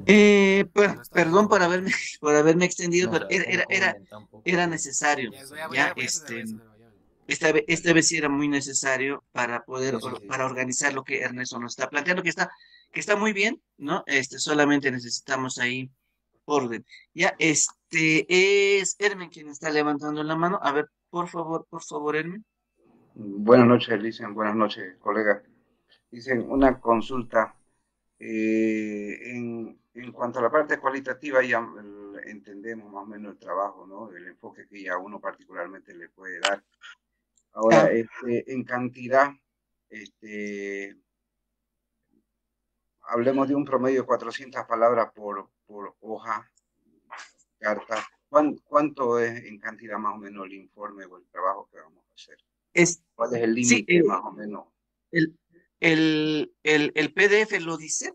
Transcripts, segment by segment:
Bueno, No está perdón por muy haberme, difícil. por haberme extendido, No, o pero sea, ¿cómo inventar un poco era de necesario, cosas ¿ya? sobre? Ya vengo. Esta vez sí era muy necesario para poder, Sí, sí, sí. para organizar lo que Ernesto nos está planteando, que está muy bien, ¿no? Solamente necesitamos ahí orden. Ya, es Hermen quien está levantando la mano. A ver, por favor, Hermen. Buenas noches, Licen. Buenas noches, colega. Dicen una consulta. En cuanto a la parte cualitativa, ya entendemos más o menos el trabajo, ¿no? El enfoque que ya uno particularmente le puede dar. Ahora, Ya, en cantidad, este, hablemos de un promedio de 400 palabras por hoja, carta. ¿Cuánto es en cantidad más o menos el informe o el trabajo que vamos a hacer? es, ¿Cuál es el sí, límite más o menos? el, el PDF lo dice.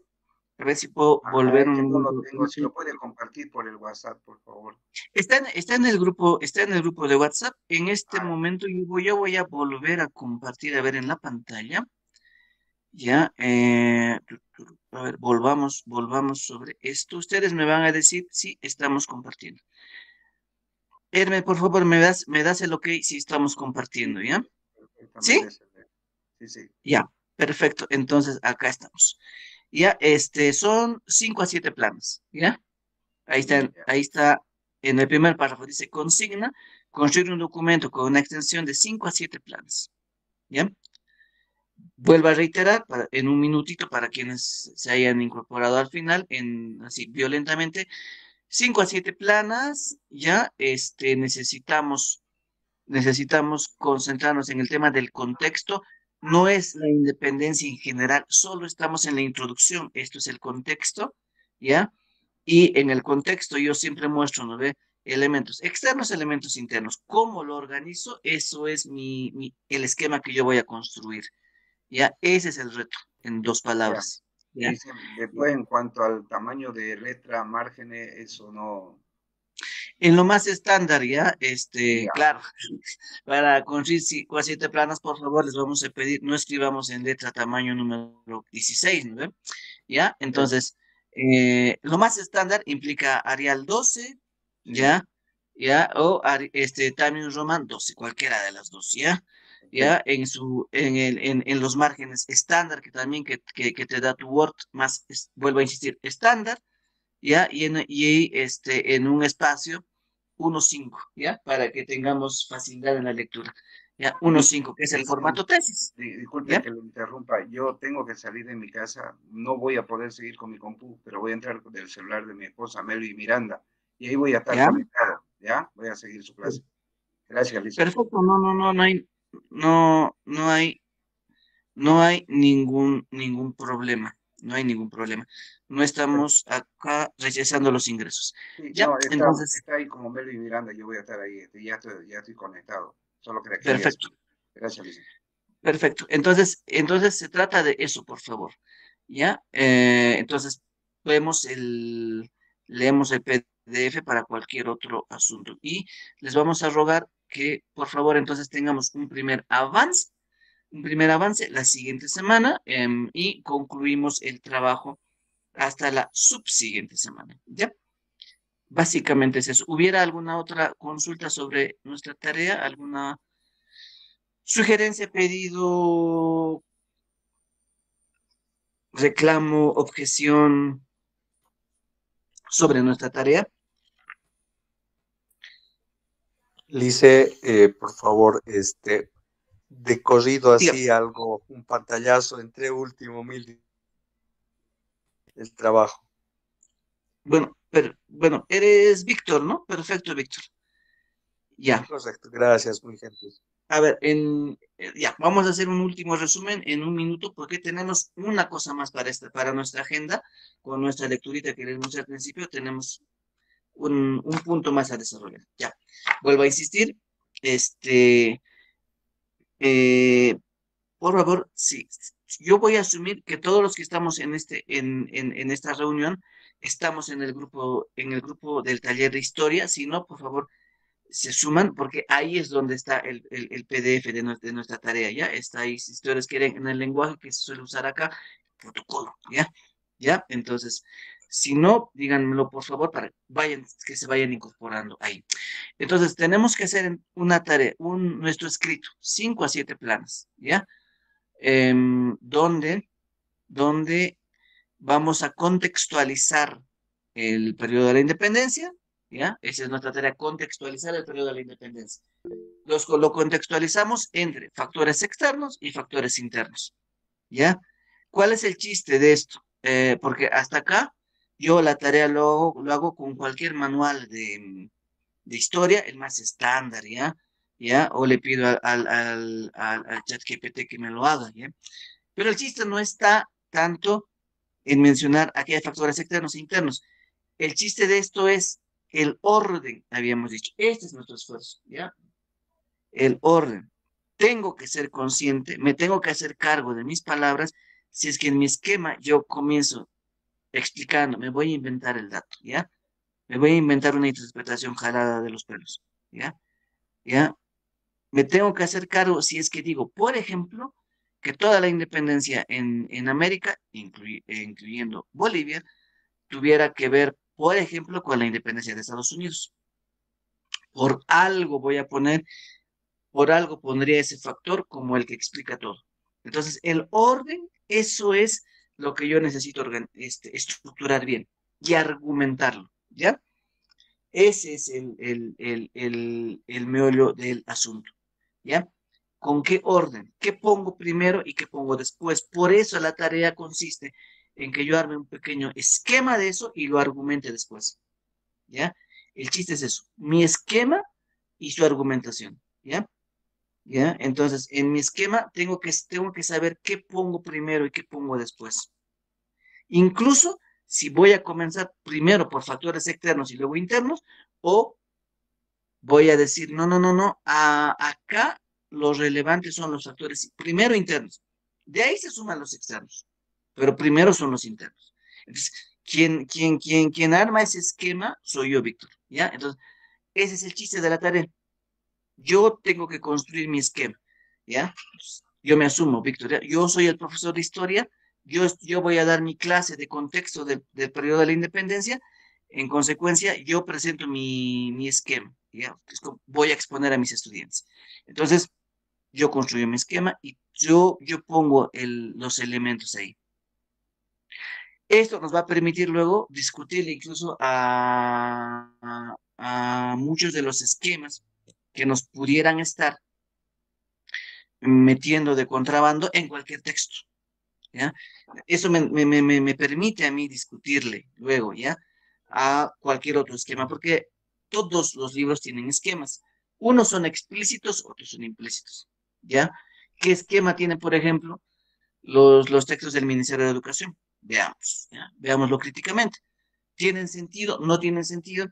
A ver si puedo Ajá, volver es un que no lo momento. tengo. Si lo puede compartir por el WhatsApp, por favor. Está en el grupo de WhatsApp. En este Ah, momento yo voy a volver a compartir, a ver en la pantalla. Ya, a ver, volvamos sobre esto. Ustedes me van a decir si estamos compartiendo. Hermes, por favor, me das el ok si estamos sí, compartiendo, sí, ¿ya? perfectamente ¿Sí? se ve. Sí, sí. Ya, perfecto. Entonces, acá estamos. Ya, son 5 a 7 planos, ¿ya? Ya. Ahí está, en el primer párrafo dice, consigna, construir un documento con una extensión de 5 a 7 planos, ¿ya? Vuelvo a reiterar en un minutito para quienes se hayan incorporado al final, así violentamente, 5 a 7 planas, ya, necesitamos concentrarnos en el tema del contexto. No es la independencia en general, solo estamos en la introducción. Esto es el contexto, ¿ya? Y en el contexto yo siempre muestro, ¿no ve? Elementos externos, elementos internos. ¿Cómo lo organizo? Eso es el esquema que yo voy a construir, ¿ya? Ese es el reto, en dos Ya. palabras, ¿ya? Dice, después, en cuanto al tamaño de letra, márgenes, eso no. En lo más estándar, ¿ya? Ya. Claro, para construir 7 planas, por favor, les vamos a pedir, no escribamos en letra tamaño número 16, ¿no ve? ¿Ya? Eso. Entonces, lo más estándar implica Arial 12, Sí. ¿ya? ¿Ya? O Times Roman 12, cualquiera de las dos, ¿ya? ¿Ya? Perfecto. En los márgenes estándar, que también que te da tu Word, vuelvo a insistir, estándar, ¿ya? En un espacio 1.5, ¿ya? Para que tengamos facilidad en la lectura, ¿ya? Li- 1.5, que es el Dicen, formato tesis, disculpe ¿ya? que lo interrumpa. Yo tengo que salir de mi casa. No voy a poder seguir con mi compu, pero voy a entrar del celular de mi esposa, Meli Miranda. Y ahí voy a estar ¿Ya? conectado. ¿Ya? Voy a seguir su clase. Gracias, Lisa. Perfecto, no, no hay ningún problema, no hay ningún problema. No estamos acá rechazando los ingresos. Sí, Ya, no, entonces, está ahí como Melvin Miranda, yo voy a estar ahí, ya estoy conectado. Solo que quería perfecto, decir. Gracias, Lisa. perfecto. Entonces se trata de eso, por favor. Ya, entonces leemos el PDF para cualquier otro asunto. Y les vamos a rogar que, por favor, entonces tengamos un primer avance la siguiente semana, y concluimos el trabajo hasta la subsiguiente semana. ¿Ya? Básicamente es eso. ¿Hubiera alguna otra consulta sobre nuestra tarea? ¿Alguna sugerencia, pedido, reclamo, objeción sobre nuestra tarea? Lice, por favor, de corrido Dígame. así algo, un pantallazo entre último mil del trabajo. Bueno, eres Víctor, ¿no? Perfecto, Víctor. Ya. Correcto, gracias, muy gentil. A ver, ya, vamos a hacer un último resumen en un minuto porque tenemos una cosa más para nuestra agenda. Con nuestra lecturita que les mostré al principio, tenemos un punto más a desarrollar. Ya, vuelvo a insistir. Este, eh, por favor, sí, yo voy a asumir que todos los que estamos en esta reunión estamos en el grupo del taller de historia. Si no, por favor, se suman porque ahí es donde está el PDF de nuestra tarea, ¿ya? Está ahí, si ustedes quieren, en el lenguaje que se suele usar acá, protocolo, ¿ya? ¿Ya? Entonces, Si no, díganmelo por favor para que se vayan incorporando ahí. Entonces, tenemos que hacer una tarea, nuestro escrito, 5 a 7 planas, ¿ya? Donde vamos a contextualizar el periodo de la independencia, ¿ya? Esa es nuestra tarea, contextualizar el periodo de la independencia. Lo contextualizamos entre factores externos y factores internos, ¿ya? ¿Cuál es el chiste de esto? Porque hasta acá yo la tarea lo hago con cualquier manual de historia, el más estándar, ¿ya? ¿Ya? O le pido al chat GPT que me lo haga, ¿ya? Pero el chiste no está tanto en mencionar aquellos factores externos e internos. El chiste de esto es el orden, habíamos dicho. Este es nuestro esfuerzo, ¿ya? El orden. Tengo que ser consciente, me tengo que hacer cargo de mis palabras. Si es que en mi esquema yo comienzo explicando, me voy a inventar el dato, ¿ya? Me voy a inventar una interpretación jalada de los pelos, ¿ya? ¿Ya? Me tengo que hacer cargo si es que digo, por ejemplo, que toda la independencia en América, incluyendo Bolivia, tuviera que ver, por ejemplo, con la independencia de Estados Unidos. Por algo voy a poner, por algo pondría ese factor como el que explica todo. Entonces, el orden, eso es lo que yo necesito estructurar bien y argumentarlo, ¿ya? Ese es el meollo del asunto, ¿ya? ¿Con qué orden? ¿Qué pongo primero y qué pongo después? Por eso la tarea consiste en que yo arme un pequeño esquema de eso y lo argumente después, ¿ya? El chiste es eso, mi esquema y su argumentación, ¿ya? ¿Ya? Entonces, en mi esquema tengo que saber qué pongo primero y qué pongo después. Incluso si voy a comenzar primero por factores externos y luego internos, o voy a decir, no, no, no, no, acá los relevantes son los factores primero internos. De ahí se suman los externos, pero primero son los internos. Entonces, quien arma ese esquema soy yo, Víctor, ¿ya? Entonces, ese es el chiste de la tarea. Yo tengo que construir mi esquema, ¿ya? Yo me asumo, Víctor, ¿ya? Yo soy el profesor de historia, yo voy a dar mi clase de contexto del periodo de la independencia, en consecuencia, yo presento mi esquema, ¿ya? Esto voy a exponer a mis estudiantes. Entonces, yo construyo mi esquema y yo pongo los elementos ahí. Esto nos va a permitir luego discutir incluso a muchos de los esquemas que nos pudieran estar metiendo de contrabando en cualquier texto, ¿ya? Eso me permite a mí discutirle luego, ¿ya? A cualquier otro esquema, porque todos los libros tienen esquemas. Unos son explícitos, otros son implícitos, ¿ya? ¿Qué esquema tiene, por ejemplo, los textos del Ministerio de Educación? Veamos, ¿ya? Veámoslo críticamente. ¿Tienen sentido? ¿No tienen sentido?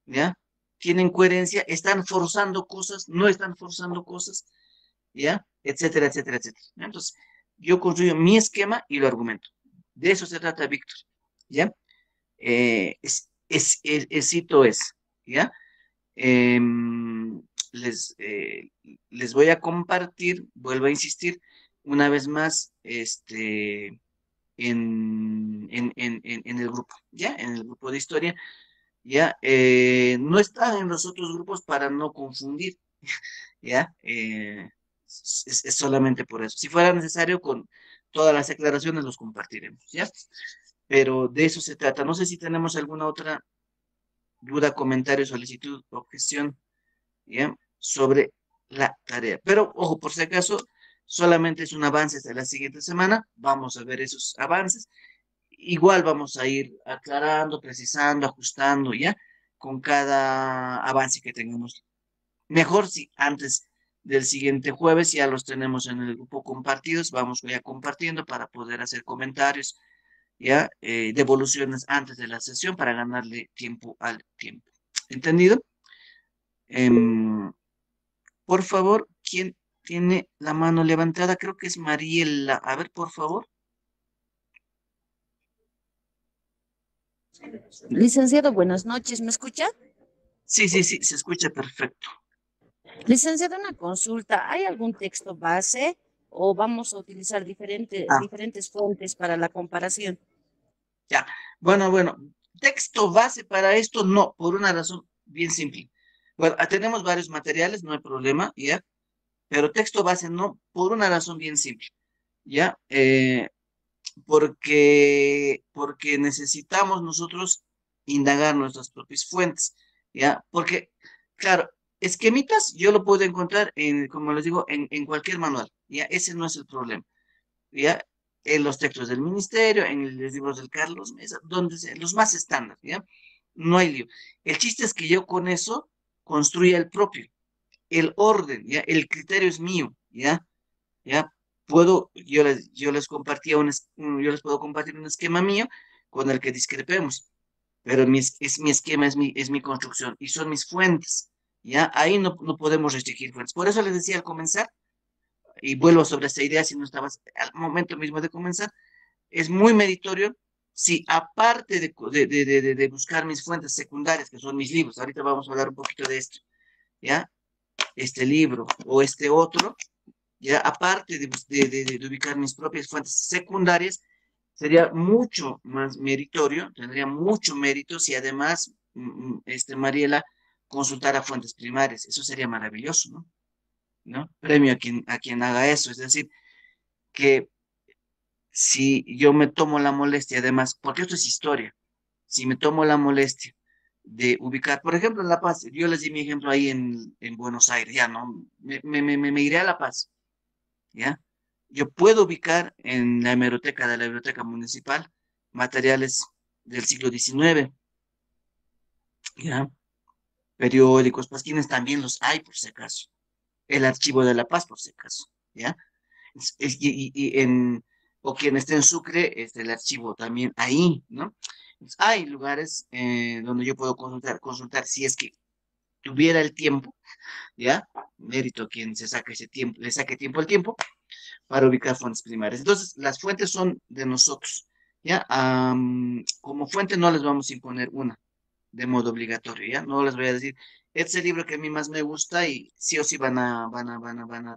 ¿Ya? ¿Tienen coherencia? ¿Están forzando cosas? ¿No están forzando cosas? ¿Ya? Etcétera, etcétera, etcétera. ¿Ya? Entonces, yo construyo mi esquema y lo argumento. De eso se trata, Víctor, ¿ya? Cito es, ¿ya? Les, les voy a compartir, vuelvo a insistir, una vez más, en el grupo, ¿ya? En el grupo de historia, ¿ya? No están en los otros grupos para no confundir, ¿ya? Es solamente por eso. Si fuera necesario, con todas las aclaraciones los compartiremos, ¿ya? Pero de eso se trata. No sé si tenemos alguna otra duda, comentario, solicitud, objeción, ¿ya? Sobre la tarea. Pero, ojo, por si acaso, solamente es un avance hasta la siguiente semana. Vamos a ver esos avances. Igual vamos a ir aclarando, precisando, ajustando, ¿ya? Con cada avance que tengamos. Mejor si antes del siguiente jueves ya los tenemos en el grupo compartidos, vamos ya compartiendo para poder hacer comentarios, ya, devoluciones antes de la sesión para ganarle tiempo al tiempo. ¿Entendido? Em, por favor, ¿quién tiene la mano levantada? Creo que es Mariela. A ver, por favor. Licenciado, buenas noches, ¿me escucha? Sí, sí, sí, se escucha perfecto. Licenciado, una consulta. ¿Hay algún texto base o vamos a utilizar Ah, diferentes fuentes para la comparación? ya. Bueno, texto base para esto, no, por una razón bien simple. Bueno, tenemos varios materiales, no hay problema, ¿ya? Pero texto base no, por una razón bien simple, ¿ya? Porque necesitamos nosotros indagar nuestras propias fuentes, ¿ya? Porque, claro, esquemitas yo lo puedo encontrar como les digo, en cualquier manual, ¿ya? Ese no es el problema, ¿ya? En los textos del ministerio, en los libros del Carlos Mesa, donde sea, los más estándar, ¿ya? No hay lío. El chiste es que yo con eso construya el propio, el orden, ¿ya? El criterio es mío, ¿ya? ¿Ya? Yo les compartía yo les puedo compartir un esquema mío con el que discrepemos, pero es mi esquema, es mi construcción y son mis fuentes, ¿ya? Ahí no podemos restringir fuentes. Por eso les decía al comenzar, y vuelvo sobre esta idea si no estabas al momento mismo de comenzar, es muy meritorio si aparte de buscar mis fuentes secundarias, que son mis libros, ahorita vamos a hablar un poquito de esto, ¿ya? Este libro o este otro, ya aparte de ubicar mis propias fuentes secundarias, sería mucho más meritorio, tendría mucho mérito si además, Mariela, consultara fuentes primarias. Eso sería maravilloso, ¿no? ¿No? Premio a quien haga eso. Es decir, que si yo me tomo la molestia, además, porque esto es historia, si me tomo la molestia de ubicar, por ejemplo, en La Paz, yo les di mi ejemplo ahí en Buenos Aires, ya, ¿no? Me iré a La Paz, ¿ya? Yo puedo ubicar en la hemeroteca de la Biblioteca Municipal materiales del siglo XIX, ¿ya? Periódicos, pasquines también los hay, por si acaso. El Archivo de la Paz, por si acaso, ¿ya? O quien esté en Sucre, el archivo también ahí, ¿no? Hay lugares donde yo puedo consultar si es que tuviera el tiempo, ¿ya? Mérito a quien se saque ese tiempo, le saque tiempo al tiempo para ubicar fuentes primarias. Entonces, las fuentes son de nosotros, ¿ya? Como fuente no les vamos a imponer una de modo obligatorio, ¿ya? No les voy a decir, este es el libro que a mí más me gusta y sí o sí van a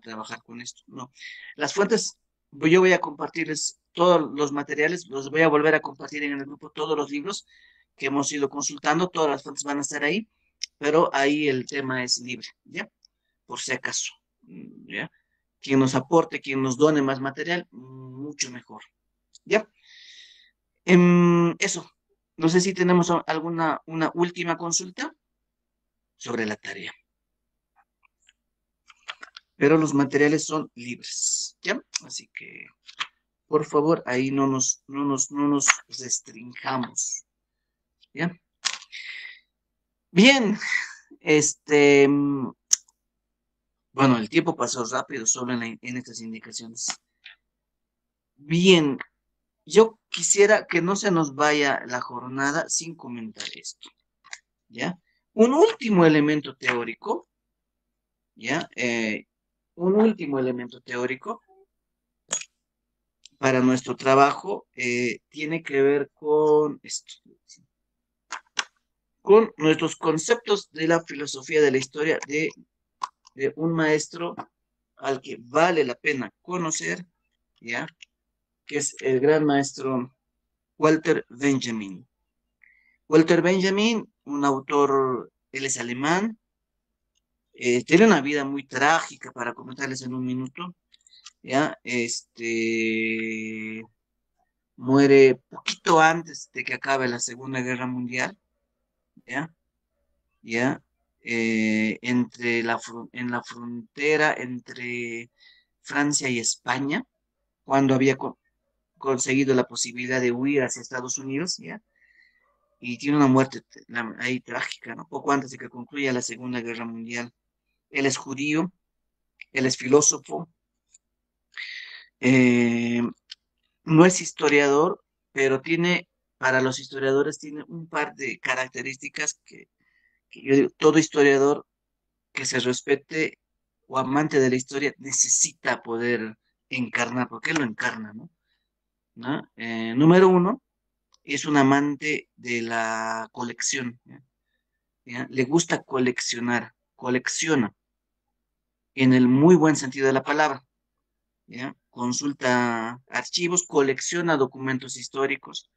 trabajar con esto. No. Las fuentes, yo voy a compartirles todos los materiales, los voy a volver a compartir en el grupo, todos los libros que hemos ido consultando, todas las fuentes van a estar ahí, pero ahí el tema es libre, ¿ya? Por si acaso, ¿ya? Quien nos aporte, quien nos done más material, mucho mejor. ¿Ya? Eso. No sé si tenemos una última consulta sobre la tarea. Pero los materiales son libres. ¿Ya? Así que, por favor, ahí no nos restringamos. ¿Ya? Bien. Bueno, el tiempo pasó rápido solo en estas indicaciones. Bien, yo quisiera que no se nos vaya la jornada sin comentar esto, ¿ya? Un último elemento teórico, ¿ya? Un último elemento teórico para nuestro trabajo tiene que ver con esto, con nuestros conceptos de la filosofía de la historia de un maestro al que vale la pena conocer, ¿ya? Que es el gran maestro Walter Benjamin. Walter Benjamin, un autor, él es alemán, tiene una vida muy trágica para comentarles en un minuto, ¿ya? Muere poquito antes de que acabe la Segunda Guerra Mundial, ¿ya? ¿Ya? En la frontera entre Francia y España, cuando había conseguido la posibilidad de huir hacia Estados Unidos, ¿ya? Y tiene una muerte ahí trágica, ¿no? Poco antes de que concluya la Segunda Guerra Mundial. Él es judío, él es filósofo, eh, no es historiador, pero para los historiadores tiene un par de características que yo digo, todo historiador que se respete o amante de la historia necesita poder encarnar, porque él lo encarna, ¿no? ¿No? Número uno, es un amante de la colección, ¿ya? ¿Ya? Le gusta coleccionar, colecciona, en el muy buen sentido de la palabra, ¿ya? Consulta archivos, colecciona documentos históricos,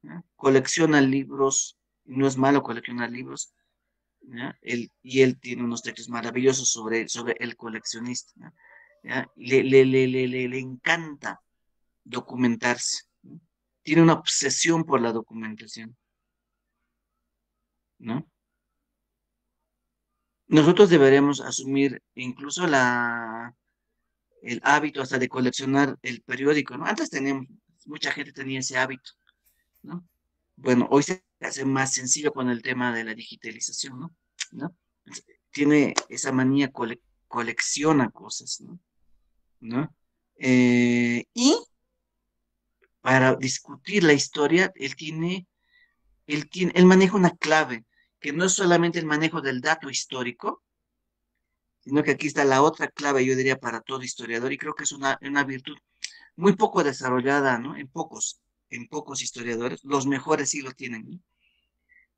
¿ya? Colecciona libros, no es malo coleccionar libros, ¿ya? Y él tiene unos textos maravillosos sobre el coleccionista, ¿ya? ¿Ya? Le encanta documentarse, ¿no? Tiene una obsesión por la documentación, ¿no? Nosotros deberemos asumir incluso el hábito hasta de coleccionar el periódico, ¿no? Antes teníamos, mucha gente tenía ese hábito, ¿no? Bueno, hoy se hace más sencillo con el tema de la digitalización, ¿no? ¿No? Tiene esa manía, colecciona cosas, ¿no? ¿No? Y para discutir la historia, él maneja una clave, que no es solamente el manejo del dato histórico, sino que aquí está la otra clave, yo diría, para todo historiador, y creo que es una virtud muy poco desarrollada, ¿no? En pocos historiadores, los mejores sí lo tienen, ¿no?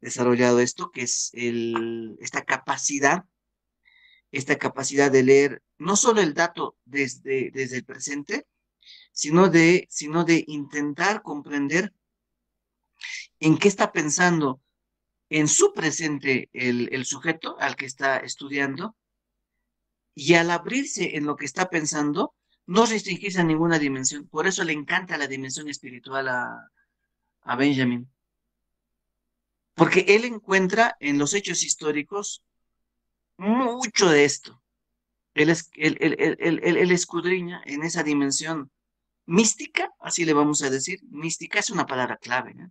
Desarrollado esto, que es esta capacidad de leer no solo el dato desde el presente, sino de intentar comprender en qué está pensando en su presente el sujeto al que está estudiando, y al abrirse en lo que está pensando, no restringirse a ninguna dimensión. Por eso le encanta la dimensión espiritual a Benjamin, porque él encuentra en los hechos históricos mucho de esto. Él escudriña en esa dimensión mística, así le vamos a decir. Mística es una palabra clave, ¿no?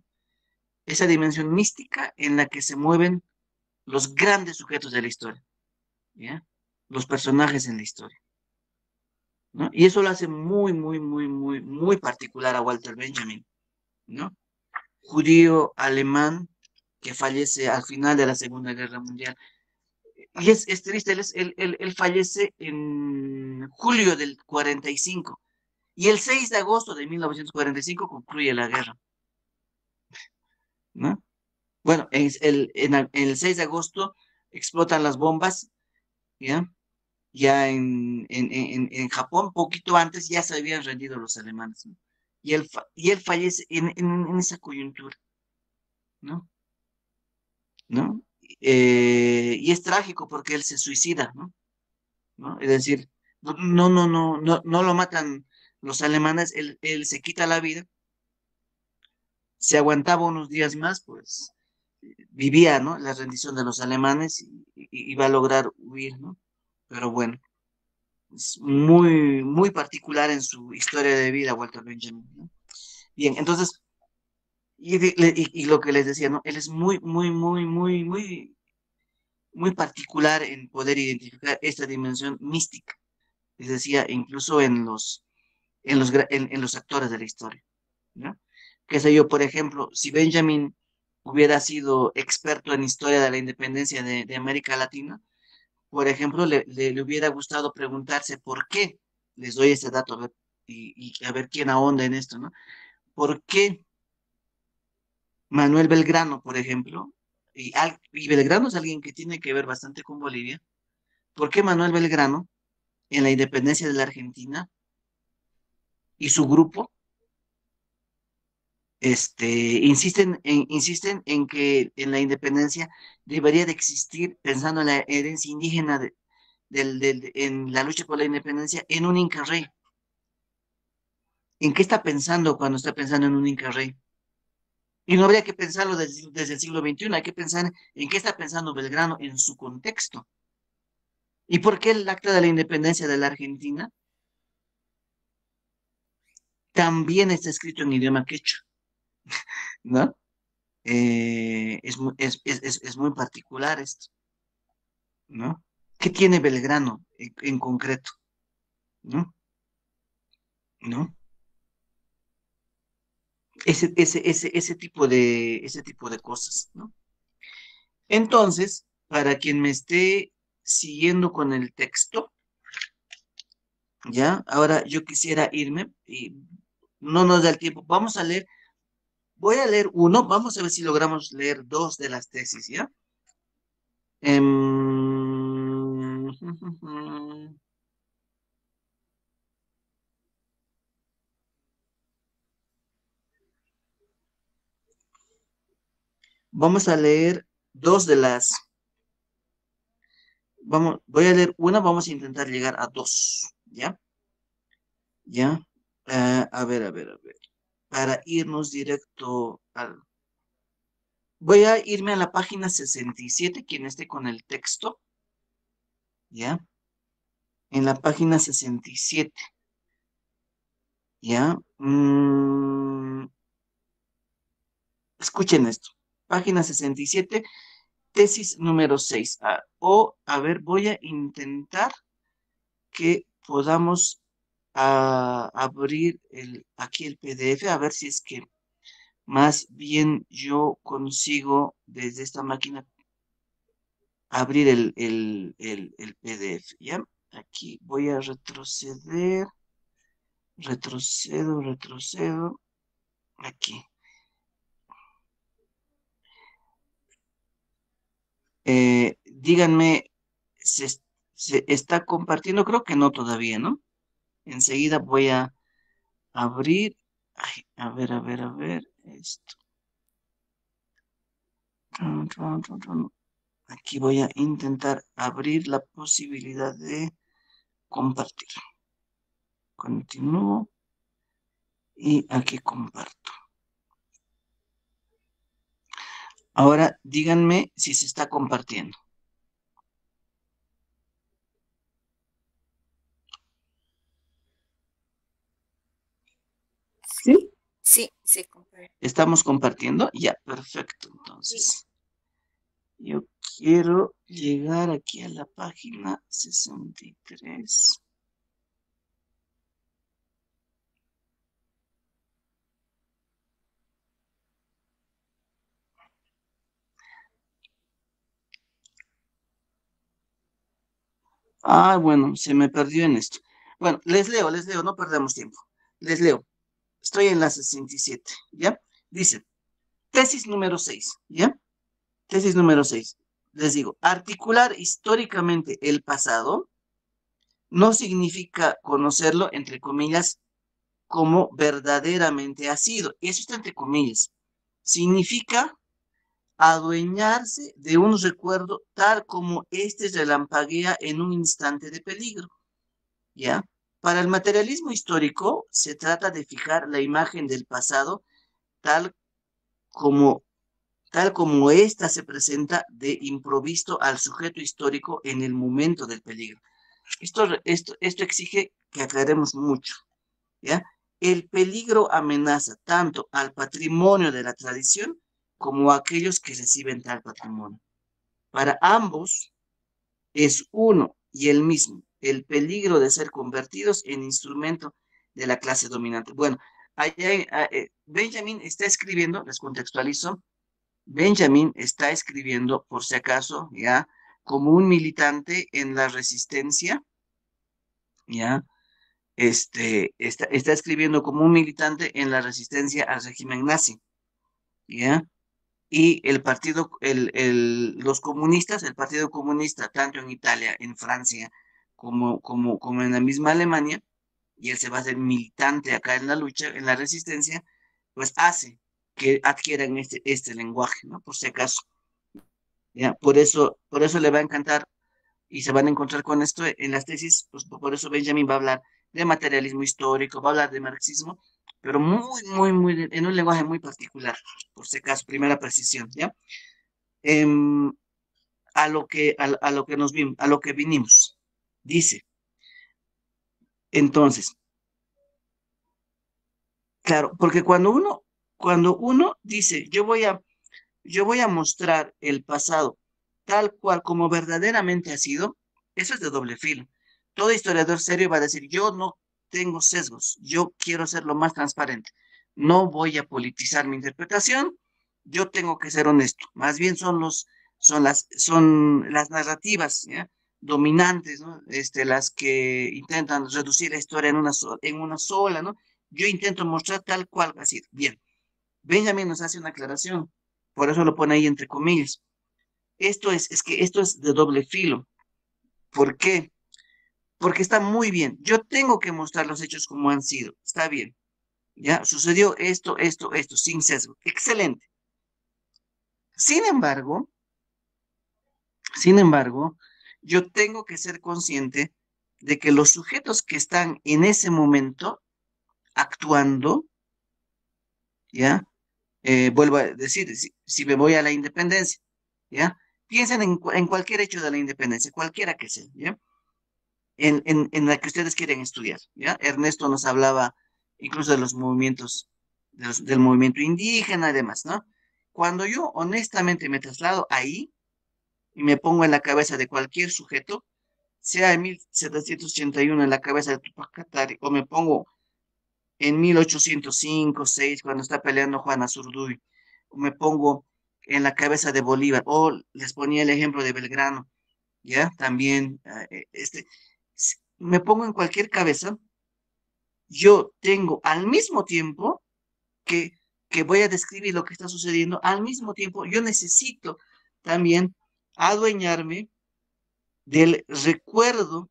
Esa dimensión mística en la que se mueven los grandes sujetos de la historia, ¿ya? Los personajes en la historia, ¿no? Y eso lo hace muy, muy, muy, muy, muy particular a Walter Benjamin, ¿no? Judío alemán que fallece al final de la Segunda Guerra Mundial. Y es triste, él fallece en julio del 45 y el 6 de agosto de 1945 concluye la guerra, ¿no? Bueno, en el 6 de agosto explotan las bombas, ¿ya? Ya en Japón, poquito antes, ya se habían rendido los alemanes, ¿no? Y él fallece en esa coyuntura, ¿no? ¿No? Y es trágico porque él se suicida, ¿no? ¿No? Es decir, no lo matan los alemanes, él se quita la vida, se aguantaba unos días más, pues vivía, ¿no? La rendición de los alemanes y iba a lograr huir, ¿no? Pero bueno, es muy, muy particular en su historia de vida, Walter Benjamin, ¿no? Bien, entonces, y lo que les decía, ¿no? Él es muy, muy, muy, muy, muy, muy particular en poder identificar esta dimensión mística, les decía, incluso en los actores de la historia, ¿no? Qué sé yo, por ejemplo, si Benjamin hubiera sido experto en historia de la independencia de América Latina, por ejemplo, le hubiera gustado preguntarse por qué, les doy ese dato, a ver, y a ver quién ahonda en esto, ¿no? ¿Por qué Manuel Belgrano, por ejemplo, y Belgrano es alguien que tiene que ver bastante con Bolivia, ¿por qué Manuel Belgrano, en la independencia de la Argentina, y su grupo, insisten en que en la independencia debería de existir, pensando en la herencia indígena en la lucha por la independencia, en un Inca Rey? ¿En qué está pensando cuando está pensando en un Inca Rey? Y no habría que pensarlo desde el siglo XXI, hay que pensar en qué está pensando Belgrano en su contexto. ¿Y por qué el acta de la independencia de la Argentina también está escrito en idioma quechua, ¿no? Es muy particular esto, ¿no? ¿Qué tiene Belgrano en concreto? ¿No? ¿No? Ese tipo de cosas, ¿no? Entonces, para quien me esté siguiendo con el texto, ¿ya? Ahora yo quisiera irme y no nos da el tiempo. Voy a leer uno, vamos a ver si logramos leer dos de las tesis, ¿ya? Em, Vamos a leer dos de las... voy a leer una, vamos a intentar llegar a dos, ¿ya? ¿Ya? A ver, a ver, a ver. Para irnos directo al... Voy a irme a la página 67, quien esté con el texto, ¿ya? En la página 67, ¿ya? Escuchen esto. Página 67, tesis número 6. A ver, voy a intentar que podamos abrir aquí el PDF, a ver si es que más bien yo consigo desde esta máquina abrir el PDF, ¿ya? Aquí voy a retroceder, retrocedo, aquí. Díganme, ¿se, se está compartiendo? Creo que no todavía, ¿no? Enseguida voy a abrir. Ay, a ver, esto. Aquí voy a intentar abrir la posibilidad de compartir. Continúo y aquí comparto. Ahora díganme si se está compartiendo. ¿Sí? Sí, sí, compadre. ¿Estamos compartiendo? Ya, perfecto. Entonces, yo quiero llegar aquí a la página 63. Ah, bueno, se me perdió en esto. Bueno, les leo, no perdemos tiempo. Les leo. Estoy en la 67, ¿ya? Dice, tesis número 6, ¿ya? Tesis número 6. Les digo, articular históricamente el pasado no significa conocerlo, entre comillas, como verdaderamente ha sido. Eso está entre comillas. Significa adueñarse de un recuerdo tal como éste relampaguea en un instante de peligro, ¿ya? Para el materialismo histórico se trata de fijar la imagen del pasado tal como ésta se presenta de improviso al sujeto histórico en el momento del peligro. Esto exige que aclaremos mucho, ¿ya? El peligro amenaza tanto al patrimonio de la tradición como a aquellos que reciben tal patrimonio. Para ambos es uno y el mismo, el peligro de ser convertidos en instrumento de la clase dominante. Bueno, Benjamin está escribiendo, les contextualizo, Benjamin está escribiendo, por si acaso, ya, como un militante en la resistencia, ya, está escribiendo como un militante en la resistencia al régimen nazi, ya, y los comunistas, el Partido Comunista, tanto en Italia, en Francia, como en la misma Alemania, y él se va a hacer militante acá en la lucha, en la resistencia, pues hace que adquieran este lenguaje, ¿no? Por si acaso. ¿Ya? Por eso le va a encantar y se van a encontrar con esto en las tesis, pues por eso Benjamin va a hablar de materialismo histórico, va a hablar de marxismo, pero en un lenguaje muy particular, por si acaso, primera precisión, ¿ya? Em, a lo que a lo que vinimos. Dice, entonces, claro, porque cuando uno dice, yo voy a mostrar el pasado tal cual como verdaderamente ha sido, eso es de doble filo. Todo historiador serio va a decir, yo no tengo sesgos, yo quiero ser lo más transparente, no voy a politizar mi interpretación, yo tengo que ser honesto. Más bien son las narrativas, ¿ya? Dominantes, ¿no? Las que intentan reducir la historia en una sola, ¿no? Yo intento mostrar tal cual ha sido. Bien, Benjamin nos hace una aclaración, por eso lo pone ahí entre comillas. Es que esto es de doble filo. ¿Por qué? Porque está muy bien. Yo tengo que mostrar los hechos como han sido. Está bien. ¿Ya? Sucedió esto, sin sesgo. Excelente. Sin embargo, sin embargo, yo tengo que ser consciente de que los sujetos que están en ese momento actuando, ¿ya? Vuelvo a decir, si me voy a la independencia, ¿ya? Piensen en cualquier hecho de la independencia, cualquiera que sea, ¿ya? En la que ustedes quieren estudiar, ¿ya? Ernesto nos hablaba incluso de los movimientos, del movimiento indígena y demás, ¿no? Cuando yo honestamente me traslado ahí y me pongo en la cabeza de cualquier sujeto, sea en 1781 en la cabeza de Tupac Katari, o me pongo en 1805, 6 cuando está peleando Juan Azurduy, o me pongo en la cabeza de Bolívar, o les ponía el ejemplo de Belgrano, ¿ya? También, me pongo en cualquier cabeza, yo tengo al mismo tiempo que, que voy a describir lo que está sucediendo, al mismo tiempo yo necesito también adueñarme del recuerdo.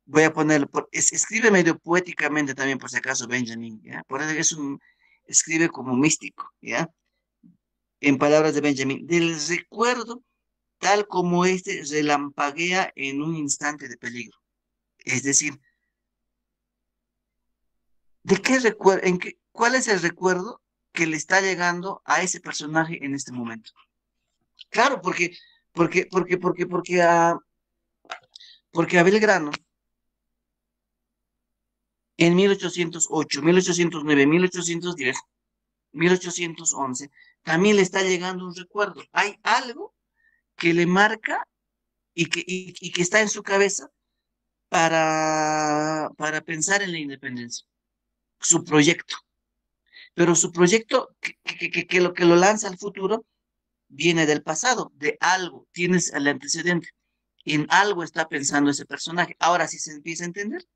Voy a ponerlo, escribe medio poéticamente también, por si acaso, Benjamin, ¿ya? Por eso escribe como místico, ¿ya? En palabras de Benjamin, del recuerdo tal como este relampaguea en un instante de peligro. Es decir, ¿de qué recuerdo, cuál es el recuerdo que le está llegando a ese personaje en este momento? Claro, porque a Belgrano en 1808, 1809, 1810, 1811, también le está llegando un recuerdo. Hay algo que le marca y que está en su cabeza para pensar en la independencia, su proyecto. Pero su proyecto que lo que lo lanza al futuro viene del pasado, de algo, tienes el antecedente. En algo está pensando ese personaje. Ahora sí se empieza a entender.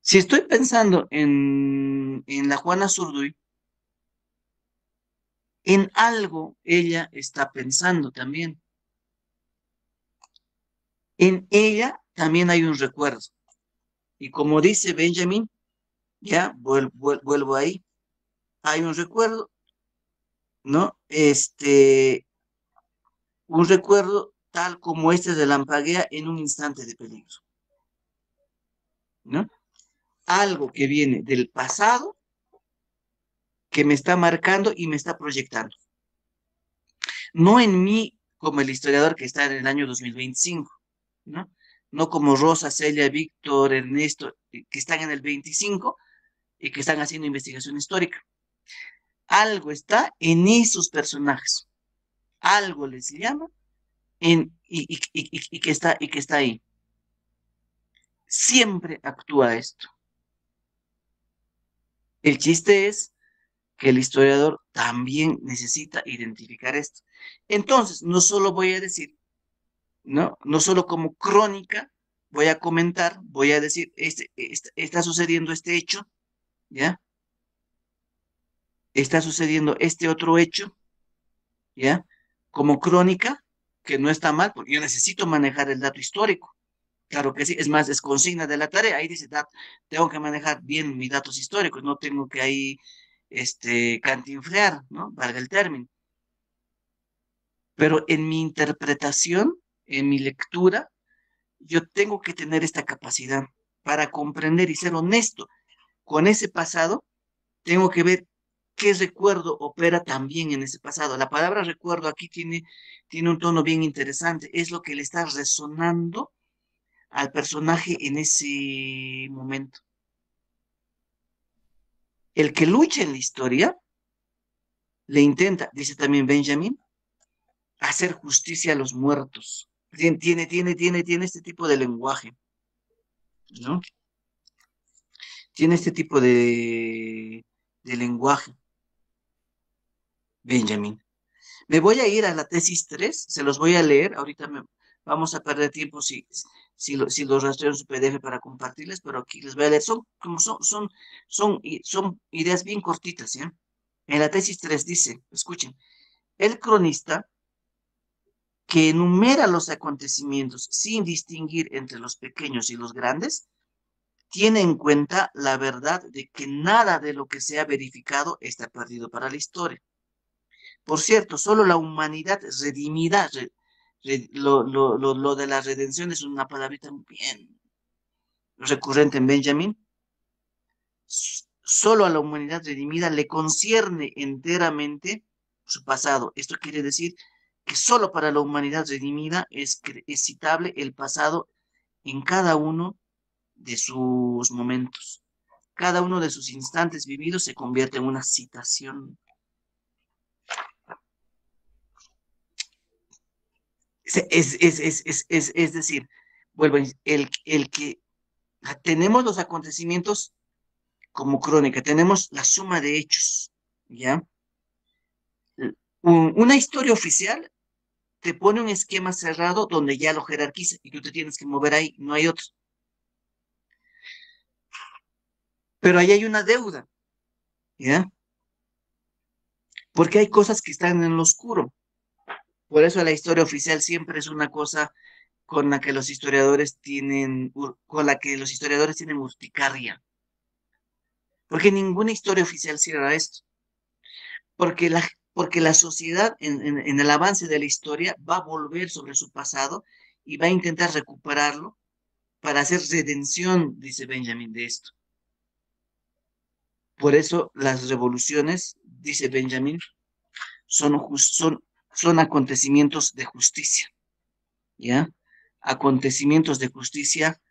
Si estoy pensando en la Juana Zurduy, en algo ella está pensando también. En ella también hay un recuerdo. Y como dice Benjamin, ya vuelvo ahí, hay un recuerdo, ¿no? Un recuerdo tal como este relampaguea en un instante de peligro, ¿no? Algo que viene del pasado que me está marcando y me está proyectando. No en mí como el historiador que está en el año 2025, ¿no? No como Rosa, Celia, Víctor, Ernesto, que están en el 25 y que están haciendo investigación histórica. Algo está en esos personajes. Algo les llama y que está ahí. Siempre actúa esto. El chiste es que el historiador también necesita identificar esto. Entonces, no solo voy a decir, ¿no? No solo como crónica, voy a comentar, voy a decir, está sucediendo este hecho, ¿ya? Está sucediendo este otro hecho, ¿ya? Como crónica, que no está mal, porque yo necesito manejar el dato histórico. Claro que sí, es más, es consigna de la tarea, ahí dice, tengo que manejar bien mis datos históricos, no tengo que ahí, cantinflear, ¿no? Valga el término. Pero en mi interpretación, en mi lectura, yo tengo que tener esta capacidad para comprender y ser honesto con ese pasado. Tengo que ver qué recuerdo opera también en ese pasado. La palabra recuerdo aquí tiene un tono bien interesante. Es lo que le está resonando al personaje en ese momento. El que lucha en la historia le intenta, dice también Benjamin, hacer justicia a los muertos. Tiene este tipo de lenguaje, ¿no? Tiene este tipo de lenguaje, Benjamin. Me voy a ir a la tesis 3, se los voy a leer, vamos a perder tiempo si los rastreo en su PDF para compartirles, pero aquí les voy a leer, son ideas bien cortitas, ¿ya? En la tesis 3 dice, escuchen, el cronista que enumera los acontecimientos sin distinguir entre los pequeños y los grandes, tiene en cuenta la verdad de que nada de lo que se ha verificado está perdido para la historia. Por cierto, solo la humanidad redimida, lo de la redención es una palabrita bien recurrente en Benjamin. Solo a la humanidad redimida le concierne enteramente su pasado. Esto quiere decir que solo para la humanidad redimida es citable el pasado en cada uno de sus momentos. Cada uno de sus instantes vividos se convierte en una citación. Es decir, vuelvo a decir, el que tenemos los acontecimientos como crónica, tenemos la suma de hechos, ¿ya? Una historia oficial te pone un esquema cerrado donde ya lo jerarquiza y tú te tienes que mover ahí, no hay otro. Pero ahí hay una deuda, ¿ya? Porque hay cosas que están en lo oscuro. Por eso la historia oficial siempre es una cosa con la que los historiadores tienen urticaria. Porque ninguna historia oficial cierra esto. Porque la sociedad en el avance de la historia va a volver sobre su pasado y va a intentar recuperarlo para hacer redención, dice Benjamin, de esto. Por eso las revoluciones, dice Benjamin, son acontecimientos de justicia, ¿ya? Acontecimientos de justicia,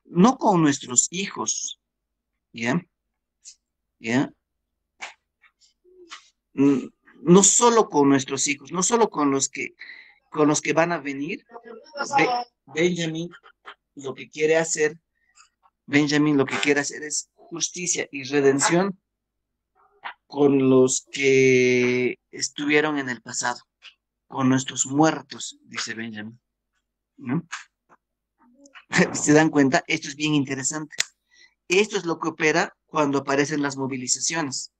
no con nuestros hijos, ¿ya? ¿Ya? Mm, No solo con nuestros hijos, no solo con los que van a venir. Benjamin lo que quiere hacer, Benjamin lo que quiere hacer es justicia y redención con los que estuvieron en el pasado, con nuestros muertos, dice Benjamin, ¿no? ¿Se dan cuenta? Esto es bien interesante. Esto es lo que opera cuando aparecen las movilizaciones,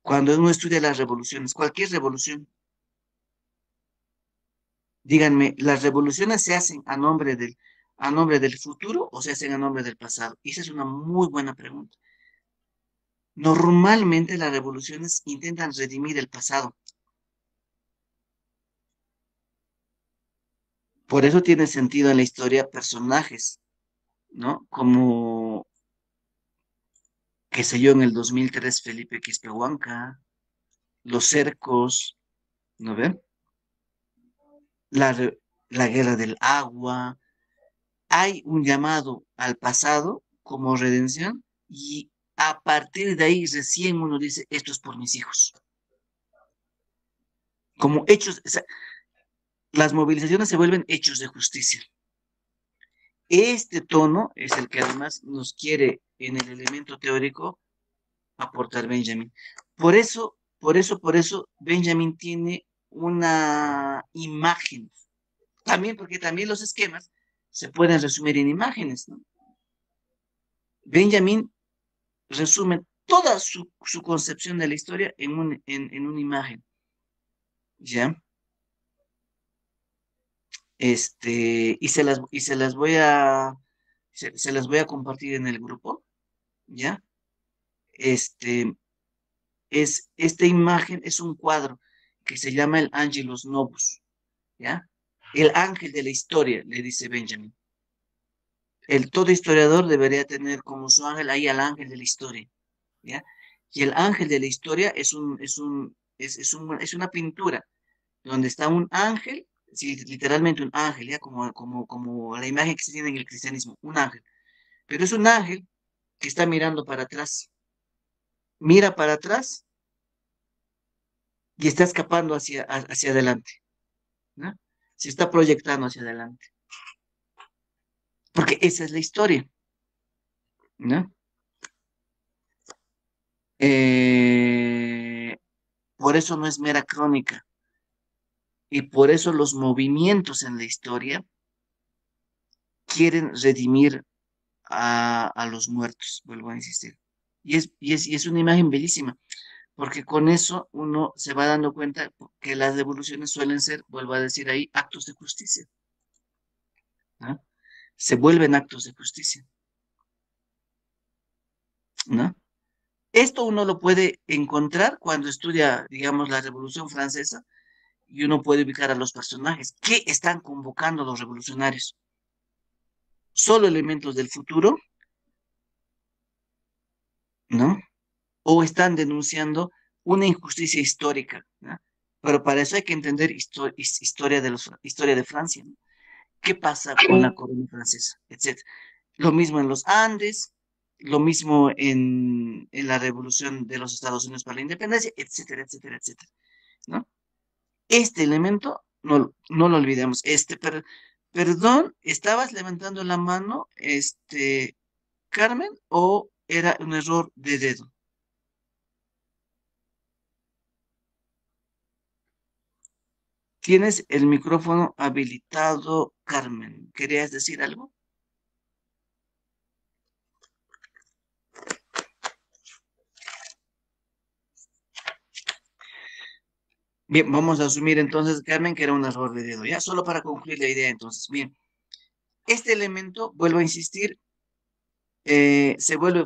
cuando uno estudia las revoluciones, cualquier revolución. Díganme, ¿las revoluciones se hacen a nombre del futuro o se hacen a nombre del pasado? Esa es una muy buena pregunta. Normalmente las revoluciones intentan redimir el pasado. Por eso tiene sentido en la historia personajes, ¿no? Como, qué sé yo, en el 2003 Felipe Quispehuanca, los cercos, ¿no ven? La guerra del agua. Hay un llamado al pasado como redención y a partir de ahí recién uno dice, esto es por mis hijos. Como hechos, o sea, las movilizaciones se vuelven hechos de justicia. Este tono es el que además nos quiere en el elemento teórico aportar Benjamin. Por eso Benjamin tiene una imagen. También porque también los esquemas se pueden resumir en imágenes, ¿no? Benjamin resume toda su concepción de la historia en una imagen, ¿ya? Se las voy a compartir en el grupo, ¿ya? Este, esta imagen es un cuadro que se llama el Angelus Novus, ¿ya? El ángel de la historia, le dice Benjamin. Todo historiador debería tener como su ángel ahí al ángel de la historia, ¿ya? Y el ángel de la historia es una pintura donde está un ángel, sí, literalmente un ángel, ¿ya? Como la imagen que se tiene en el cristianismo, un ángel. Pero es un ángel que está mirando para atrás. Mira para atrás y está escapando hacia adelante, ¿no? Se está proyectando hacia adelante. Porque esa es la historia, ¿no? Eh, por eso no es mera crónica. Y por eso los movimientos en la historia quieren redimir a los muertos, vuelvo a insistir. Y es una imagen bellísima, porque con eso uno se va dando cuenta que las devoluciones suelen ser, vuelvo a decir ahí, actos de justicia, ¿no? Se vuelven actos de justicia, ¿no? Esto uno lo puede encontrar cuando estudia, digamos, la Revolución Francesa y uno puede ubicar a los personajes. ¿Qué están convocando los revolucionarios? ¿Solo elementos del futuro? ¿No? ¿O están denunciando una injusticia histórica? ¿No? Pero para eso hay que entender historia de Francia, ¿no? ¿Qué pasa con la corona francesa? Etcétera. Lo mismo en los Andes, lo mismo en la revolución de los Estados Unidos para la independencia, etcétera, etcétera, etcétera, ¿no? Este elemento, no lo olvidemos. Perdón, ¿estabas levantando la mano, Carmen, o era un error de dedo? Tienes el micrófono habilitado, Carmen. ¿Querías decir algo? Bien, vamos a asumir entonces, Carmen, que era un error de dedo. Ya, solo para concluir la idea, entonces. Bien, este elemento, vuelvo a insistir, se vuelve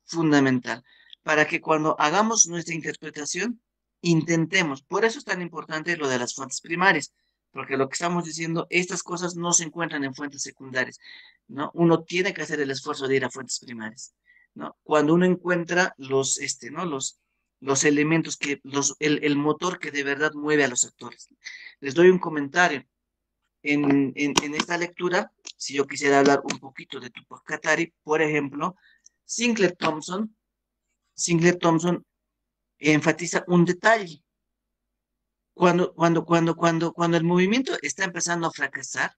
fundamental para que cuando hagamos nuestra interpretación, intentemos. Por eso es tan importante lo de las fuentes primarias, porque lo que estamos diciendo, estas cosas no se encuentran en fuentes secundarias, ¿no? Uno tiene que hacer el esfuerzo de ir a fuentes primarias, ¿no? Cuando uno encuentra ¿no? Los elementos el motor que de verdad mueve a los actores. Les doy un comentario. En esta lectura, si yo quisiera hablar un poquito de Tupac Katari, por ejemplo, Sinclair Thompson, Sinclair Thompson enfatiza un detalle. Cuando el movimiento está empezando a fracasar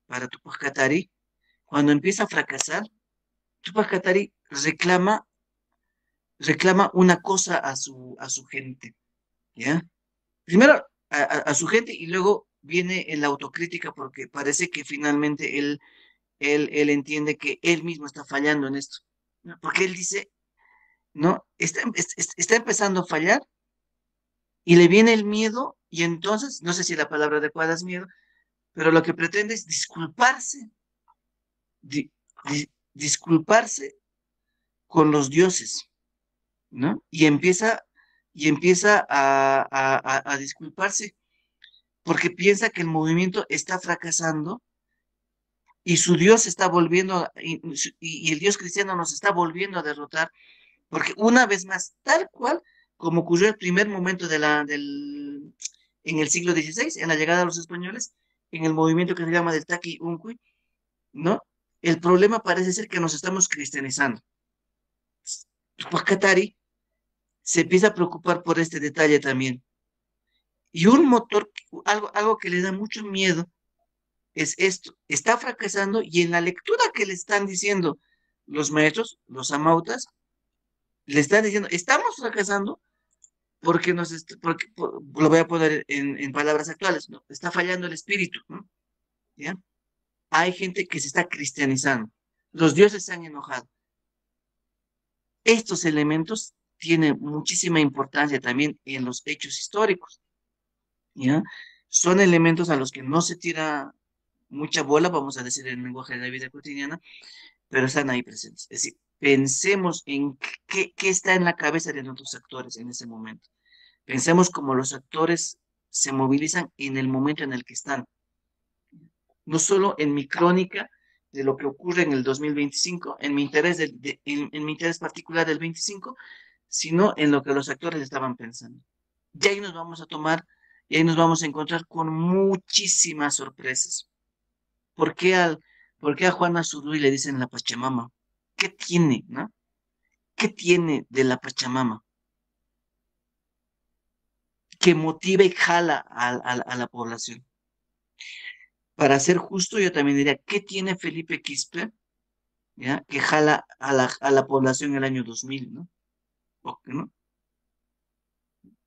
para Tupac Katari, cuando empieza a fracasar, Tupac Katari reclama una cosa a su gente, ¿ya? Primero a su gente y luego viene en la autocrítica porque parece que finalmente él entiende que él mismo está fallando en esto, ¿no? Porque él dice, no, está empezando a fallar y le viene el miedo y entonces, no sé si la palabra adecuada es miedo, pero lo que pretende es disculparse, disculparse con los dioses, ¿no? Y empieza a disculparse porque piensa que el movimiento está fracasando y su Dios está volviendo, y el Dios cristiano nos está volviendo a derrotar. Porque una vez más, tal cual como ocurrió el primer momento en el siglo XVI, en la llegada de los españoles, en el movimiento que se llama del Taqui Unqui, ¿no? El problema parece ser que nos estamos cristianizando. Tupac se empieza a preocupar por este detalle también. Y un motor, algo que le da mucho miedo es esto. Está fracasando y en la lectura que le están diciendo los maestros, los amautas, le están diciendo, estamos fracasando porque lo voy a poner en palabras actuales, ¿no? Está fallando el espíritu, ¿no? ¿Ya? Hay gente que se está cristianizando. Los dioses se han enojado. Estos elementos tienen muchísima importancia también en los hechos históricos, ¿ya? Son elementos a los que no se tira mucha bola, vamos a decir en el lenguaje de la vida cotidiana, pero están ahí presentes. Es decir, pensemos en qué está en la cabeza de nuestros actores en ese momento. Pensemos cómo los actores se movilizan en el momento en el que están. No solo en mi crónica de lo que ocurre en el 2025, en mi interés, en mi interés particular del 25, sino en lo que los actores estaban pensando. Y ahí nos vamos a tomar, y ahí nos vamos a encontrar con muchísimas sorpresas. ¿Por qué, a Juana Zurduy le dicen la Pachamama? ¿Qué tiene, no? ¿Qué tiene de la Pachamama que motiva y jala a la población? Para ser justo, yo también diría, ¿qué tiene Felipe Quispe, ya, que jala a la población en el año 2000, ¿no? ¿No?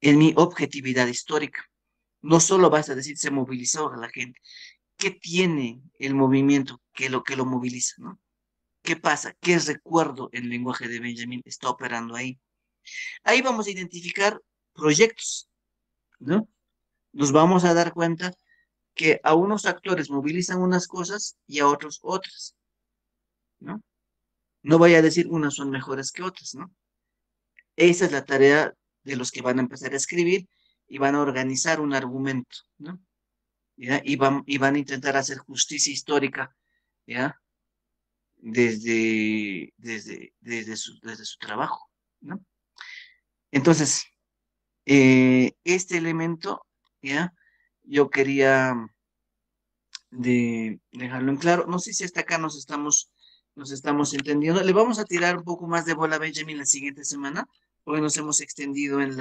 En mi objetividad histórica. No solo vas a decir se movilizó a la gente. ¿Qué tiene el movimiento que lo moviliza, ¿no? ¿Qué pasa? ¿Qué recuerdo en el lenguaje de Benjamin está operando ahí? Ahí vamos a identificar proyectos, ¿no? Nos vamos a dar cuenta que a unos actores movilizan unas cosas y a otros otras, ¿no? No voy a decir unas son mejores que otras, ¿no? Esa es la tarea de los que van a empezar a escribir y van a organizar un argumento, ¿no? ¿Ya? Y van a intentar hacer justicia histórica, ¿ya? Desde su trabajo, ¿no? Entonces, este elemento, ¿ya? Yo quería dejarlo en claro. No sé si hasta acá nos estamos entendiendo. Le vamos a tirar un poco más de bola a Benjamin la siguiente semana. Hoy nos hemos extendido en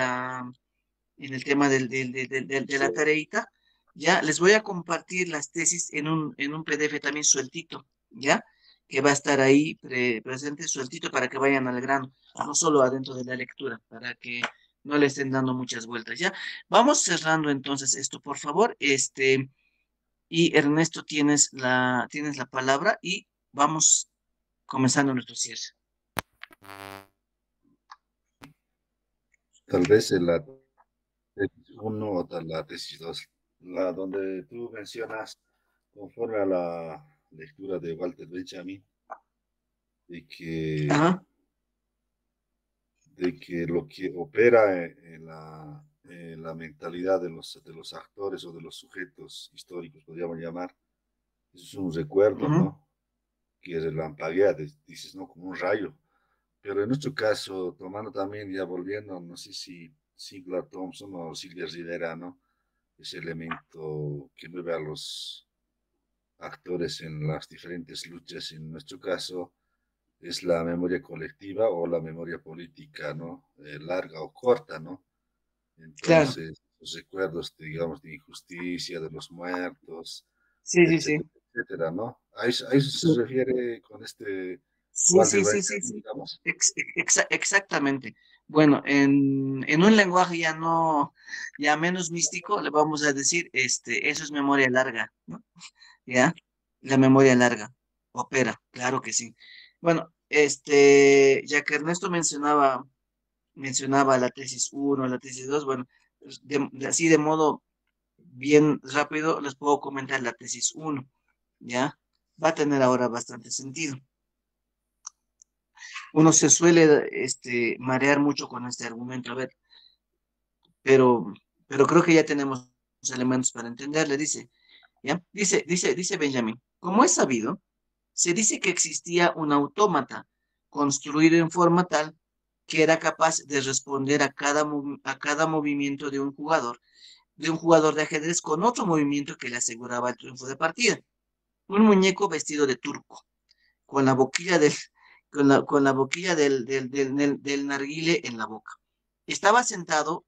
el tema de la tareita. Ya, les voy a compartir las tesis en un PDF también sueltito, ¿ya? Que va a estar ahí presente sueltito para que vayan al grano, no solo adentro de la lectura, para que no le estén dando muchas vueltas, ¿ya? Vamos cerrando entonces esto, por favor. Y Ernesto, tienes la palabra y vamos comenzando nuestro cierre. Tal vez en la tesis 1 o tal la tesis 2, la donde tú mencionas, conforme a la lectura de Walter Benjamin, de que, Ajá, de que lo que opera en la mentalidad de los actores o de los sujetos históricos, podríamos llamar, eso es un recuerdo, ujú, ¿no? Que relampaguea, dices, ¿no? Como un rayo. Pero en nuestro caso, tomando también, ya volviendo, no sé si Sigla Thompson o Silvia Rivera, ¿no? Ese elemento que mueve a los actores en las diferentes luchas, en nuestro caso, es la memoria colectiva o la memoria política, ¿no? Larga o corta, ¿no? claro. Entonces, los recuerdos, digamos, de injusticia, de los muertos, Sí, sí, sí. etcétera, etcétera, ¿no? A eso se Sí, refiere con este sí, Walter sí, sí, sí, Benjamin, sí. digamos. Exactamente. Bueno, en un lenguaje ya menos místico, le vamos a decir, eso es memoria larga, ¿no? ¿Ya? La memoria larga. Opera, claro que sí. Bueno, ya que Ernesto mencionaba la tesis uno, la tesis 2, bueno, pues, así de modo bien rápido les puedo comentar la tesis uno, ¿ya? Va a tener ahora bastante sentido. Uno se suele marear mucho con este argumento, a ver, pero creo que ya tenemos los elementos para entenderle, dice, ¿ya? Dice Benjamin, como es sabido, se dice que existía un autómata construido en forma tal que era capaz de responder a cada movimiento de un jugador de ajedrez con otro movimiento que le aseguraba el triunfo de partida. Un muñeco vestido de turco, con la boquilla con la boquilla del narguile en la boca. Estaba sentado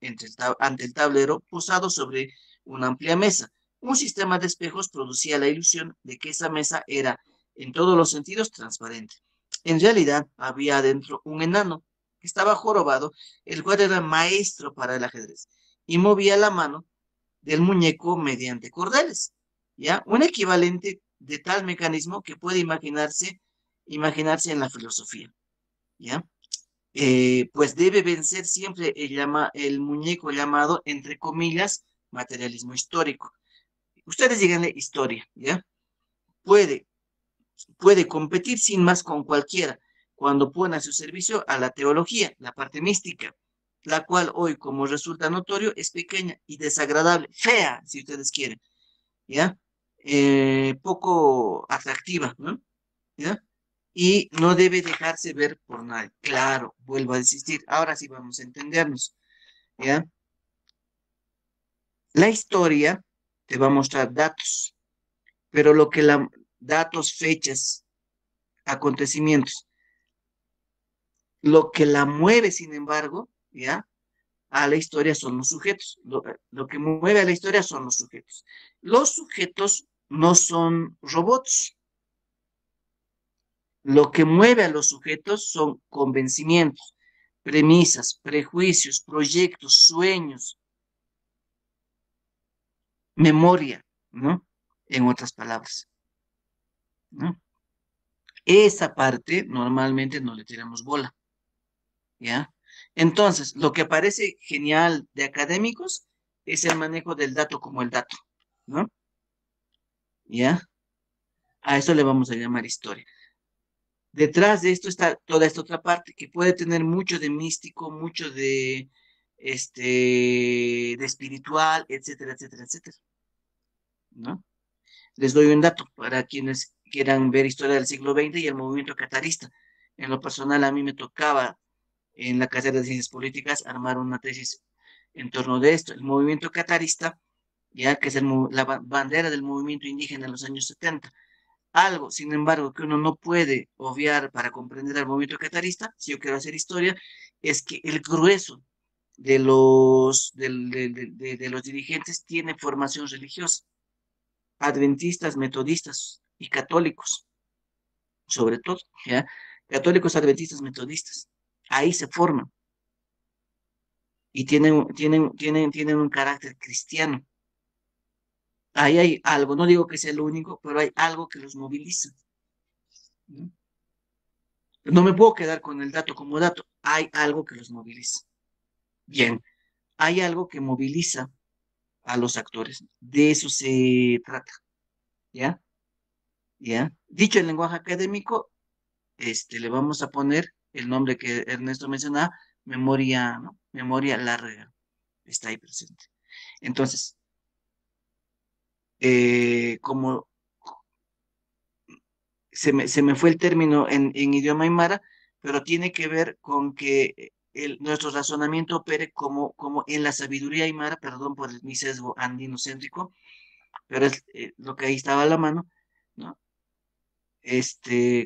ante el tablero, posado sobre una amplia mesa. Un sistema de espejos producía la ilusión de que esa mesa era, en todos los sentidos, transparente. En realidad, había adentro un enano que estaba jorobado, el cual era maestro para el ajedrez, y movía la mano del muñeco mediante cordeles, ¿ya? Un equivalente de tal mecanismo que puede imaginarse en la filosofía, ¿ya? Pues debe vencer siempre el muñeco llamado, entre comillas, materialismo histórico. Ustedes díganle historia, ¿ya? Puede, puede competir sin más con cualquiera cuando pone a su servicio a la teología, la parte mística, la cual hoy, como resulta notorio, es pequeña y desagradable, fea, si ustedes quieren, ¿ya? Poco atractiva, ¿no? ¿Ya? Y no debe dejarse ver por nadie. Claro, vuelvo a insistir, ahora sí vamos a entendernos, ¿ya? La historia te va a mostrar datos, pero datos, fechas, acontecimientos, lo que la mueve, sin embargo, ¿ya? A la historia son los sujetos. Lo que mueve a la historia son los sujetos. Los sujetos no son robots. Lo que mueve a los sujetos son convencimientos, premisas, prejuicios, proyectos, sueños, memoria, ¿no? En otras palabras, ¿no? Esa parte normalmente no le tiramos bola, ¿ya? Entonces, lo que parece genial de académicos es el manejo del dato como el dato, ¿no? ¿Ya? A eso le vamos a llamar historia. Detrás de esto está toda esta otra parte que puede tener mucho de místico, mucho de espiritual, etcétera, etcétera, etcétera, ¿no? Les doy un dato para quienes quieran ver historia del siglo XX y el movimiento catarista. En lo personal, a mí me tocaba en la carrera de Ciencias Políticas armar una tesis en torno de esto. El movimiento catarista, ya que es la bandera del movimiento indígena en los años 70. Algo, sin embargo, que uno no puede obviar para comprender el movimiento catarista, si yo quiero hacer historia, es que el grueso de los dirigentes tiene formación religiosa, adventistas, metodistas y católicos, sobre todo, ¿ya? Católicos, adventistas, metodistas. Ahí se forman y tienen un carácter cristiano. Ahí hay algo, no digo que sea lo único, pero hay algo que los moviliza, ¿no? No me puedo quedar con el dato como dato, hay algo que los moviliza. Bien, hay algo que moviliza a los actores, de eso se trata, ¿ya? ¿Ya? Dicho en lenguaje académico, le vamos a poner el nombre que Ernesto mencionaba, memoria, ¿no? Memoria larga, está ahí presente. Entonces, como se me fue el término en idioma aymara, pero tiene que ver con que nuestro razonamiento opere como en la sabiduría aymara, perdón por mi sesgo andinocéntrico, pero es lo que ahí estaba a la mano, ¿no?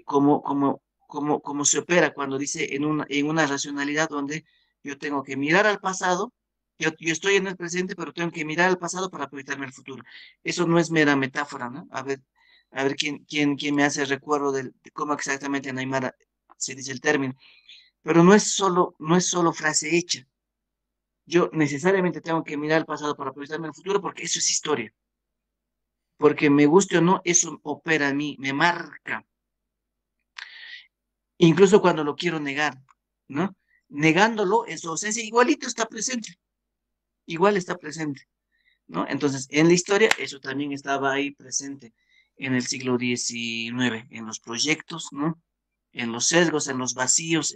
Cómo se opera cuando dice en una racionalidad donde yo tengo que mirar al pasado, yo estoy en el presente, pero tengo que mirar al pasado para proyectarme al futuro. Eso no es mera metáfora, ¿no? A ver quién me hace recuerdo de cómo exactamente en Aymara se dice el término. Pero no es solo frase hecha. Yo necesariamente tengo que mirar al pasado para proyectarme al futuro porque eso es historia. Porque me guste o no, eso opera en mí, me marca. Incluso cuando lo quiero negar, ¿no? Negándolo en su ausencia, igualito está presente, igual está presente, ¿no? Entonces, en la historia, eso también estaba ahí presente en el siglo XIX, en los proyectos, ¿no? En los sesgos, en los vacíos,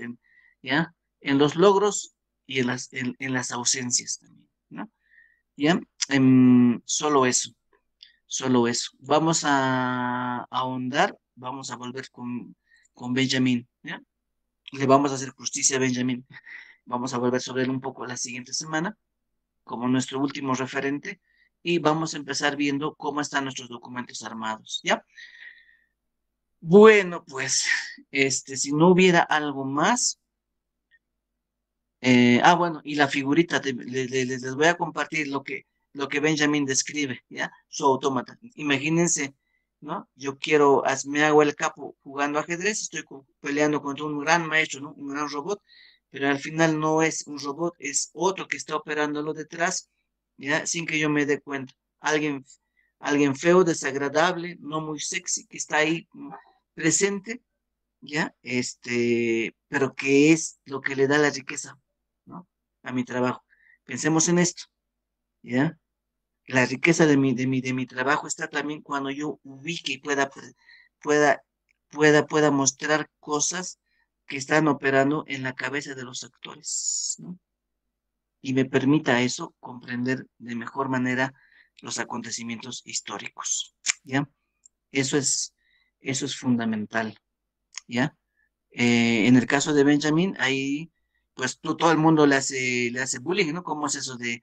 ¿ya? En los logros y en las ausencias también, ¿no? ¿Ya? Solo eso, solo eso. Vamos a ahondar, vamos a volver con Benjamin, ¿ya? Le vamos a hacer justicia a Benjamin. Vamos a volver sobre él un poco la siguiente semana, como nuestro último referente, y vamos a empezar viendo cómo están nuestros documentos armados, ¿ya? Bueno, pues, si no hubiera algo más, bueno, y la figurita, les voy a compartir lo que Benjamin describe, ¿ya? Su autómata. Imagínense, ¿no? Yo me hago el capo jugando ajedrez, estoy peleando contra un gran maestro, ¿no? Un gran robot, pero al final no es un robot, es otro que está operándolo detrás, ¿ya? Sin que yo me dé cuenta. Alguien feo, desagradable, no muy sexy, que está ahí presente, ¿ya? Pero que es lo que le da la riqueza, ¿no? A mi trabajo. Pensemos en esto, ¿ya? La riqueza de mi trabajo está también cuando yo ubique y pueda, pueda mostrar cosas que están operando en la cabeza de los actores, ¿no? Y me permita eso comprender de mejor manera los acontecimientos históricos, ¿ya? Eso es, eso es fundamental, ¿ya? En el caso de Benjamin, ahí, pues todo el mundo le hace bullying, ¿no? ¿Cómo es eso de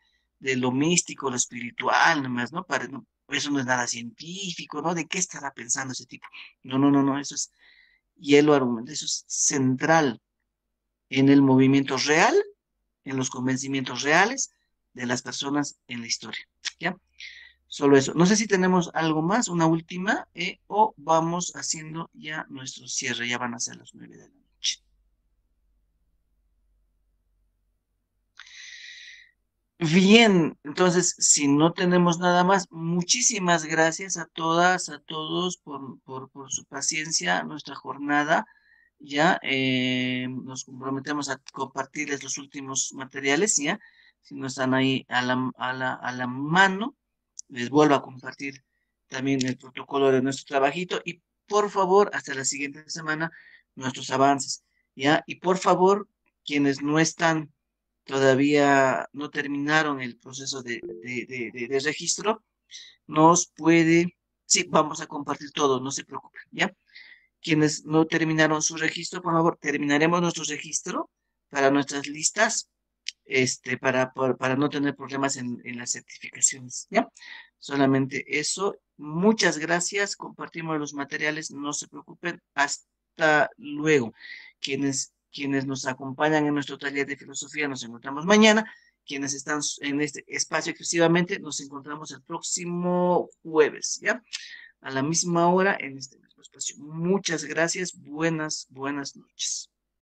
lo místico, lo espiritual, nomás, ¿no? No, eso no es nada científico, ¿no? ¿De qué estará pensando ese tipo? No, eso es, y él lo argumenta, eso es central en el movimiento real, en los convencimientos reales de las personas en la historia, ¿ya? Solo eso. No sé si tenemos algo más, una última, o vamos haciendo ya nuestro cierre, ya van a ser las 9 de la noche. Bien, entonces, si no tenemos nada más, muchísimas gracias a todas, a todos por su paciencia, nuestra jornada. Ya nos comprometemos a compartirles los últimos materiales, ya. Si no están ahí a la mano, les vuelvo a compartir también el protocolo de nuestro trabajito. Y por favor, hasta la siguiente semana, nuestros avances, ¿ya? Y por favor, quienes no están todavía, no terminaron el proceso de registro, nos puede, sí, vamos a compartir todo, no se preocupen, ¿ya? Quienes no terminaron su registro, por favor, terminaremos nuestro registro para nuestras listas, para no tener problemas en las certificaciones, ¿ya? Solamente eso. Muchas gracias. Compartimos los materiales. No se preocupen. Hasta luego. Quienes nos acompañan en nuestro taller de filosofía, nos encontramos mañana. Quienes están en este espacio exclusivamente, nos encontramos el próximo jueves, ¿ya? A la misma hora en este mismo espacio. Muchas gracias. Buenas noches.